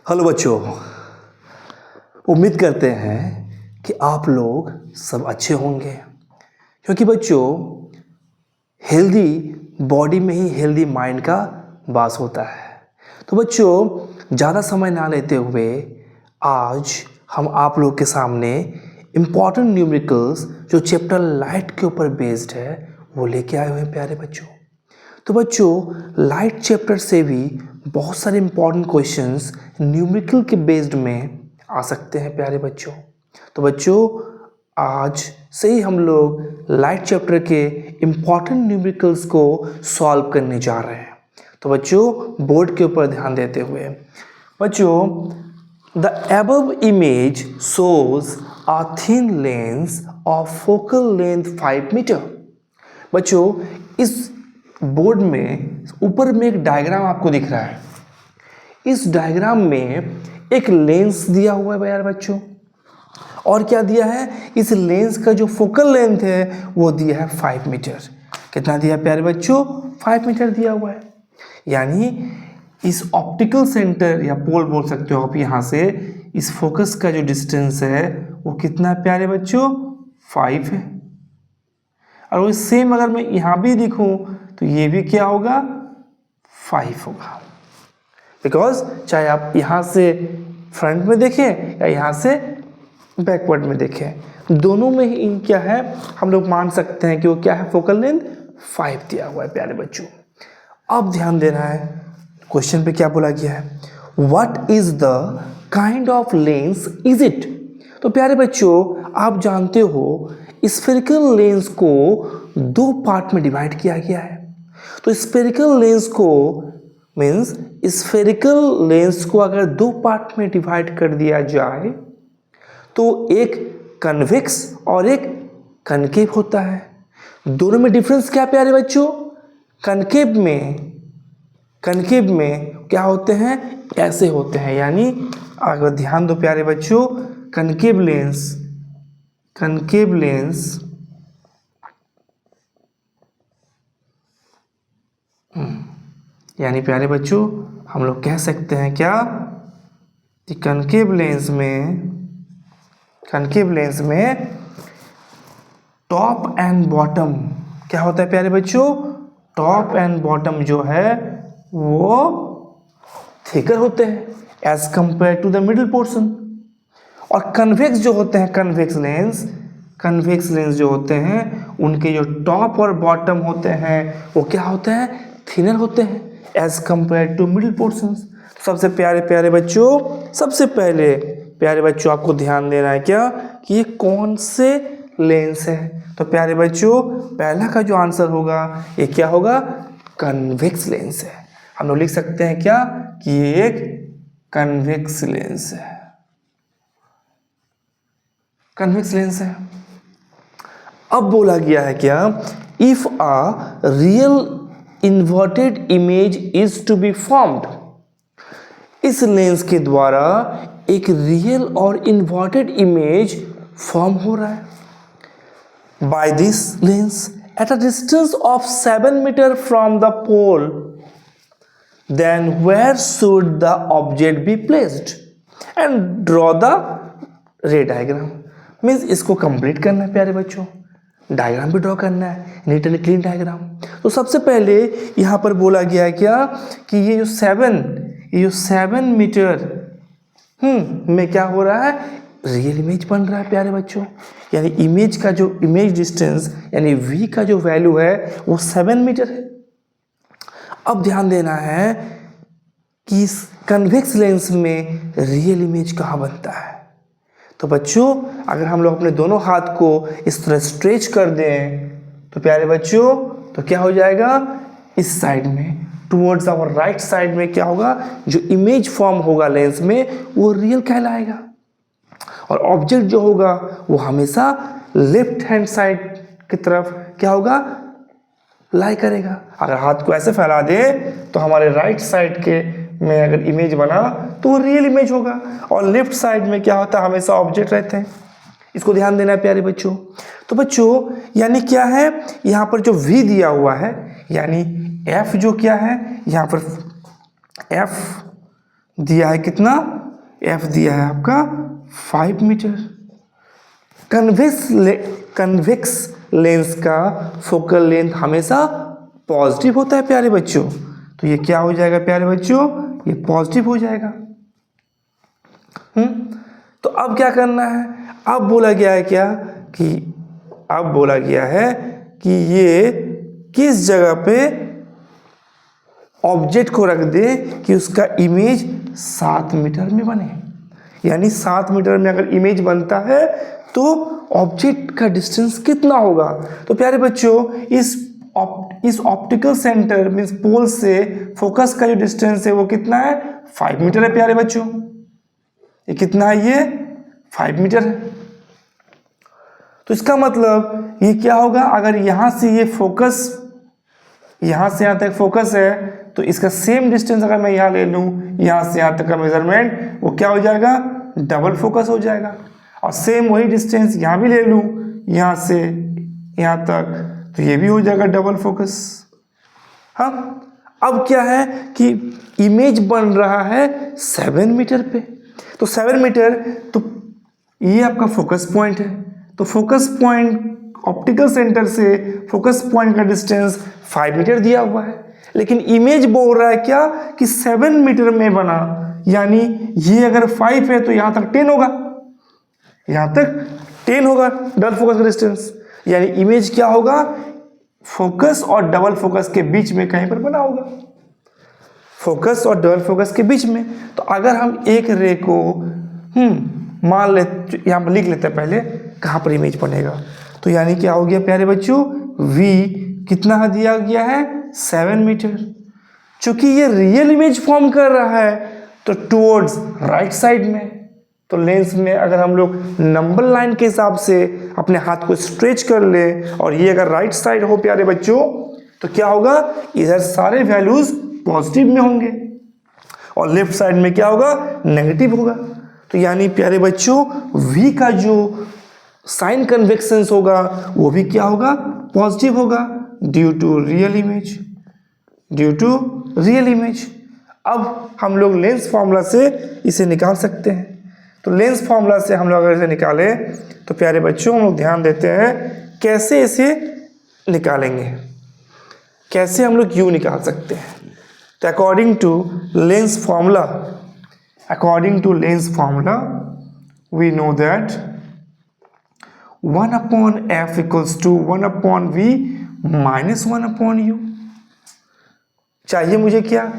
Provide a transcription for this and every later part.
Hello बच्चों, उम्मीद करते हैं कि आप लोग सब अच्छे होंगे, क्योंकि बच्चों हेल्दी बॉडी में ही हेल्दी माइंड का वास होता है। तो बच्चों ज़्यादा समय ना लेते हुए आज हम आप लोग के सामने इम्पॉर्टेंट न्यूमेरिकल्स जो चैप्टर लाइट के ऊपर बेस्ड है वो लेके आए हुए हैं प्यारे बच्चों। तो बच्चों लाइट चैप्टर से भी बहुत सारे इंपॉर्टेंट क्वेश्चंस न्यूमेरिकल के बेस्ड में आ सकते हैं प्यारे बच्चों। तो बच्चों आज से ही हम लोग लाइट चैप्टर के इंपॉर्टेंट न्यूमेरिकल्स को सॉल्व करने जा रहे हैं। तो बच्चों बोर्ड के ऊपर ध्यान देते हुए बच्चों, the above image shows a thin lens of focal length 5 metre. बच्चों इस बोर्ड में ऊपर में एक डायग्राम आपको दिख रहा है। इस डायग्राम में एक लेंस दिया हुआ है यार बच्चों, और क्या दिया है, इस लेंस का जो फोकल लेंथ है वो दिया है 5 मीटर। कितना दिया प्यारे बच्चों? 5 मीटर दिया हुआ है। यानी इस ऑप्टिकल सेंटर या पोल बोल सकते हो आप, यहाँ से इस फोकस का जो डिस्टेंस है वो कितना है प्यारे बच्चों? 5 है। और वो सेम अगर मैं यहाँ भी दिखूं तो ये भी क्या होगा? 5 होगा। बिकॉज चाहे आप यहाँ से फ्रंट में देखें या यहाँ से बैकवर्ड में देखें, दोनों में ही क्या है, हम लोग मान सकते हैं कि वो क्या है, फोकल लेंथ 5 दिया हुआ है प्यारे बच्चों। अब ध्यान देना है, क्वेश्चन पे क्या बोला गया है, what is the kind of lens is it. तो प्यारे बच्चों आप जानते हो स्फेरिकल लेंस को 2 पार्ट में डिवाइड किया गया है। तो स्फेरिकल लेंस को मीन्स स्फेरिकल लेंस को अगर 2 पार्ट में डिवाइड कर दिया जाए तो एक कन्वेक्स और एक कनकेव होता है। दोनों में डिफरेंस क्या प्यारे बच्चों? कनकेव में क्या होते हैं, ऐसे होते हैं। यानी अगर ध्यान दो प्यारे बच्चों, कनकेव लेंस यानी प्यारे बच्चों हम लोग कह सकते हैं क्या कि कनकेव लेंस में टॉप एंड बॉटम क्या होता है प्यारे बच्चों? टॉप एंड बॉटम जो है वो थिकर होते हैं as compare to the middle portion. और कन्वेक्स जो होते हैं, कन्वेक्स लेंस जो होते हैं उनके जो टॉप और बॉटम होते हैं वो क्या होते हैं, थिनर होते हैं as compare to middle portion. सबसे प्यारे बच्चों, सबसे पहले प्यारे बच्चों आपको ध्यान देना है क्या कि ये कौन से लेंस है। तो प्यारे बच्चों पहला का जो आंसर होगा ये क्या होगा, कन्वेक्स लेंस है। हम लोग लिख सकते हैं क्या कि ये एक कन्वेक्स लेंस है, कन्वेक्स लेंस है। अब बोला गया है क्या, if a real inverted image is to be formed. इस लेंस के द्वारा एक रियल और इन्वर्टेड इमेज फॉर्म हो रहा है by this lens at a distance of 7 metre from the pole, then where should the object be placed and draw the ray diagram. Means इसको complete करना है प्यारे बच्चों, डायग्राम भी ड्रॉ करना है, नीट एंड क्लीन डायग्राम। तो सबसे पहले यहाँ पर बोला गया है क्या कि ये जो 7 मीटर में क्या हो रहा है, रियल इमेज बन रहा है प्यारे बच्चों। यानी इमेज का जो इमेज डिस्टेंस यानी v का जो वैल्यू है वो 7 मीटर है। अब ध्यान देना है कि इस कन्वेक्स लेंस में रियल इमेज कहाँ बनता है। तो बच्चों अगर हम लोग अपने दोनों हाथ को इस तरह स्ट्रेच कर दें तो प्यारे बच्चों तो क्या हो जाएगा, इस साइड में टुवर्ड्स आवर राइट साइड में क्या होगा, जो इमेज फॉर्म होगा लेंस में वो रियल कहलाएगा। और ऑब्जेक्ट जो होगा वो हमेशा लेफ्ट हैंड साइड की तरफ क्या होगा, लाई करेगा। अगर हाथ को ऐसे फैला दे तो हमारे राइट साइड के में अगर इमेज बना तो वो रियल इमेज होगा, और लेफ्ट साइड में क्या होता है, हमेशा ऑब्जेक्ट रहते हैं। इसको ध्यान देना है प्यारे बच्चों। तो बच्चों यानी क्या है, यहाँ पर जो v दिया हुआ है यानी f जो क्या है, यहाँ पर f दिया है कितना, एफ दिया है आपका 5 मीटर। कन्वेक्स लेंस का फोकल लेंथ हमेशा पॉजिटिव होता है प्यारे बच्चों, तो ये क्या हो जाएगा प्यारे बच्चों, ये पॉजिटिव हो जाएगा। तो अब क्या करना है, अब बोला गया है क्या कि अब बोला गया है कि ये किस जगह पे ऑब्जेक्ट को रख दे कि उसका इमेज 7 मीटर में बने। यानी 7 मीटर में अगर इमेज बनता है तो ऑब्जेक्ट का डिस्टेंस कितना होगा। तो प्यारे बच्चों इस ऑप्टिकल सेंटर मीन्स पोल से फोकस का जो डिस्टेंस है वो कितना है, 5 मीटर है प्यारे बच्चों। ये कितना है, ये 5 मीटर है। तो इसका मतलब ये क्या होगा, अगर यहां से ये फोकस, यहां से यहां तक फोकस है तो इसका सेम डिस्टेंस अगर मैं यहां ले लूं, यहां से यहां तक का मेजरमेंट, वो क्या हो जाएगा, डबल फोकस हो जाएगा। और सेम वही डिस्टेंस यहां भी ले लूं, यहां से यहां तक, तो ये भी हो जाएगा डबल फोकस। हाँ, अब क्या है कि इमेज बन रहा है 7 मीटर पे, तो 7 मीटर, तो ये आपका फोकस पॉइंट है। तो फोकस पॉइंट ऑप्टिकल सेंटर से फोकस पॉइंट का डिस्टेंस 5 मीटर दिया हुआ है, लेकिन इमेज बोल रहा है क्या कि 7 मीटर में बना, यानी ये अगर 5 है तो यहां तक 10 होगा, यहां तक 10 होगा डबल फोकस का डिस्टेंस। यानी इमेज क्या होगा, फोकस और डबल फोकस के बीच में कहीं पर बना होगा, फोकस और डबल फोकस के बीच में। तो अगर हम एक रे को मान ले, यहां पर लिख लेते हैं पहले कहां पर इमेज बनेगा। तो यानी क्या हो गया प्यारे बच्चों, V कितना दिया गया है, 7 मीटर। चूंकि ये रियल इमेज फॉर्म कर रहा है तो टुवर्ड्स राइट साइड में, तो लेंस में अगर हम लोग नंबर लाइन के हिसाब से अपने हाथ को स्ट्रेच कर ले और ये अगर राइट साइड हो प्यारे बच्चों, तो क्या होगा, इधर सारे वैल्यूज पॉजिटिव में होंगे और लेफ्ट साइड में क्या होगा, नेगेटिव होगा। तो यानी प्यारे बच्चों V का जो साइन कन्वेक्शंस होगा वो भी क्या होगा, पॉजिटिव होगा, due to real image, due to real image. अब हम लोग लेंस फॉर्मूला से इसे निकाल सकते हैं। तो लेंस फॉर्मूला से हम लोग अगर इसे निकालें तो प्यारे बच्चों हम लोग ध्यान देते हैं कैसे इसे निकालेंगे, कैसे हम लोग U निकाल सकते हैं। तो according to lens formula, according to lens formula we know that 1 upon f equals to 1 upon v minus 1 upon u। चाहिए मुझे क्या,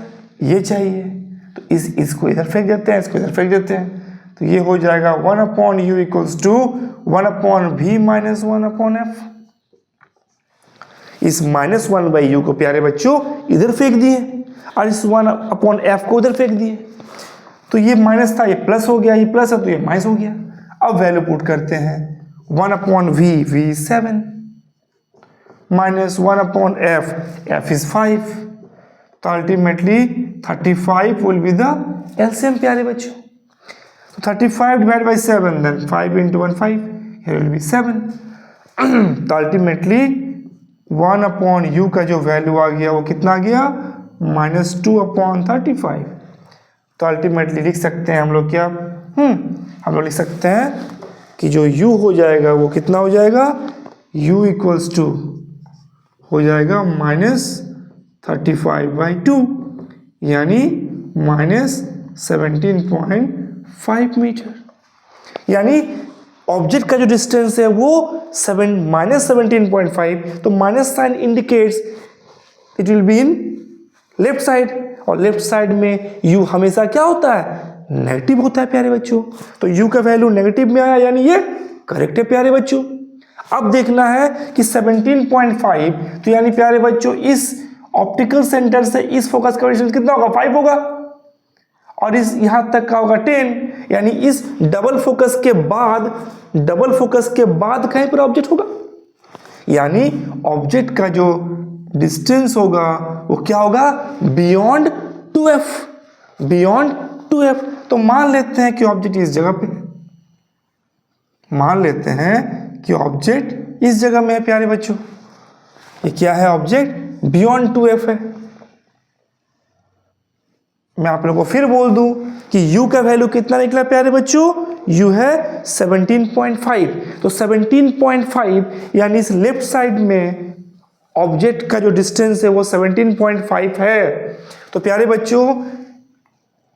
ये चाहिए, तो इसको इधर फेंक देते हैं, इसको इधर फेंक देते हैं, तो ये हो जाएगा 1 upon u equals to 1 upon v minus 1 upon f। इस -1/u को प्यारे बच्चों इधर फेंक दिए और इस 1 upon f को उधर फेंक दिए, तो ये माइनस था, ये प्लस हो गया, ये प्लस है तो ये माइनस हो गया। अब वैल्यू पुट करते हैं, 1 upon v, v 7 minus 1 upon f, f is 5, तो ultimately 35 will be the LCM प्यारे बच्चों। तो 35 divide by 7, then 5 into 1 5, here will be 7। तो अल्टीमेटली 1 upon u का जो वैल्यू आ गया वो कितना आ गया, -2 upon 35। तो अल्टीमेटली लिख सकते हैं हम लोग क्या, हम लोग लिख सकते हैं कि जो u हो जाएगा वो कितना हो जाएगा, u इक्वल्स टू हो जाएगा -35/2, यानी -17.5 मीटर। यानी ऑब्जेक्ट का जो डिस्टेंस है वो -17.5, तो minus sign indicates it will be in left side, और लेफ्ट साइड में u हमेशा क्या होता है, नेगेटिव होता है प्यारे बच्चों। तो u का वैल्यू नेगेटिव में आया, यानी ये करेक्ट है प्यारे बच्चों। अब देखना है कि 17.5, तो यानी प्यारे बच्चों इस ऑप्टिकल सेंटर से इस फोकस का डिस्टेंस कितना होगा, 5 होगा, और इस यहां तक का होगा 10, यानी इस डबल फोकस के बाद, डबल फोकस के बाद कहीं पर ऑब्जेक्ट होगा, यानी ऑब्जेक्ट का जो डिस्टेंस होगा वो क्या होगा, बियॉन्ड 2f, बियॉन्ड 2f। तो मान लेते हैं कि ऑब्जेक्ट इस जगह पे, मान लेते हैं कि ऑब्जेक्ट इस जगह में है प्यारे बच्चों। ये क्या है, ऑब्जेक्ट बियॉन्ड 2f है। मैं आप लोगों को फिर बोल दूं कि u का वैल्यू कितना निकला प्यारे बच्चों, u है 17.5। तो 17.5 यानी इस लेफ्ट साइड में ऑब्जेक्ट का जो डिस्टेंस है वो 17.5 है। तो प्यारे बच्चों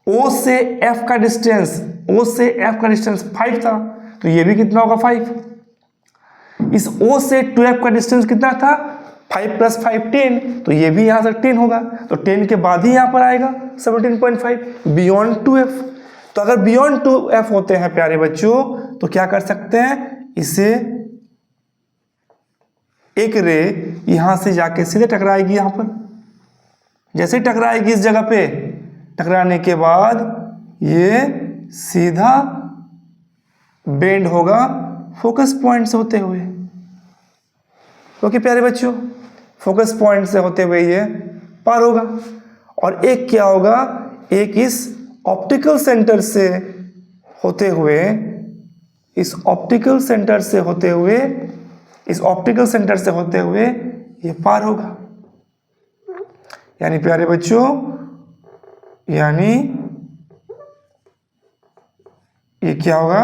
O से F का डिस्टेंस, O से F का डिस्टेंस 5 था, तो ये भी कितना होगा 5। इस O से 2F का डिस्टेंस कितना था, 5 + 5 10, तो ये भी यहाँ से 10 होगा, तो 10 के बाद ही यहाँ पर आएगा 17.5 बियॉन्ड 2F। तो अगर बियॉन्ड 2F होते हैं प्यारे बच्चों तो क्या कर सकते हैं, इसे एक रे यहाँ से जाके सीधे टकराएगी, यहाँ पर जैसे टकराएगी इस जगह पे, टकराने के बाद ये सीधा बेंड होगा फोकस पॉइंट से होते हुए। ओके प्यारे बच्चों, फोकस पॉइंट से होते हुए ये पार होगा। और एक क्या होगा, एक इस ऑप्टिकल सेंटर से होते हुए, इस ऑप्टिकल सेंटर से होते हुए, इस ऑप्टिकल सेंटर से होते हुए ये पार होगा। यानी प्यारे बच्चों, यानी ये क्या होगा,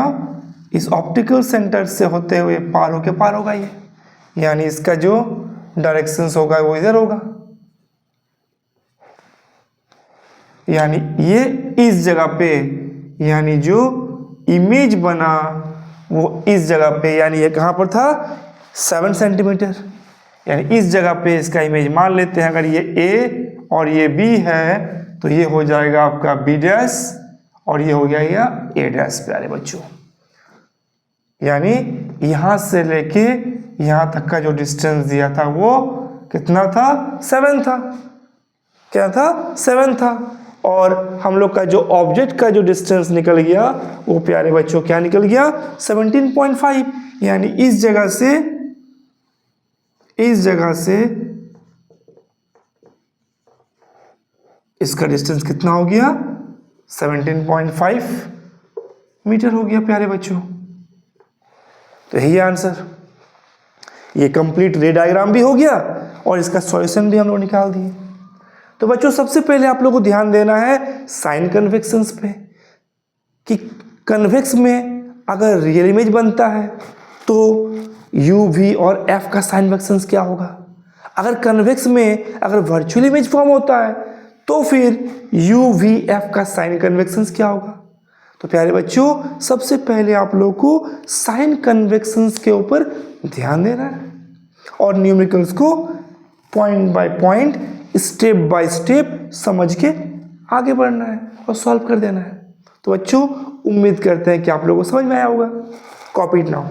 इस ऑप्टिकल सेंटर से होते हुए पार होगा ये, यानी इसका जो डायरेक्शंस होगा वो इधर होगा। यानी ये इस जगह पे, यानी जो इमेज बना वो इस जगह पे, यानी ये कहाँ पर था 7 सेंटीमीटर, यानी इस जगह पे इसका इमेज मान लेते हैं। अगर ये A और ये B है तो ये हो जाएगा आपका B' और ये हो जाएगा A'। प्यारे बच्चों, यानी यहां से लेके यहां तक का जो डिस्टेंस दिया था वो कितना था, 7 था। क्या था, 7 था। और हम लोग का जो ऑब्जेक्ट का जो डिस्टेंस निकल गया वो प्यारे बच्चों क्या निकल गया, 17.5। यानी इस जगह से इसका डिस्टेंस कितना हो गया, 17.5 मीटर हो गया प्यारे बच्चों। तो यही आंसर, ये कंप्लीट रे डायग्राम भी हो गया और इसका सॉल्यूशन भी हम लोग निकाल दिए। तो बच्चों सबसे पहले आप लोगों को ध्यान देना है साइन कन्वेक्शंस पे, कि कन्वेक्स में अगर रियल इमेज बनता है तो यू, वी और एफ का साइन कन्वेक्शंस क्या होगा। अगर कन्वेक्स में अगर वर्चुअल इमेज फॉर्म होता है तो फिर यू, वी, एफ का साइन कन्वेक्शंस क्या होगा। तो प्यारे बच्चों सबसे पहले आप लोगों को साइन कन्वेक्शंस के ऊपर ध्यान देना है और न्यूमेरिकल्स को point by point, step by step समझ के आगे बढ़ना है और सॉल्व कर देना है। तो बच्चों उम्मीद करते हैं कि आप लोगों को समझ में आया होगा। Copy it now.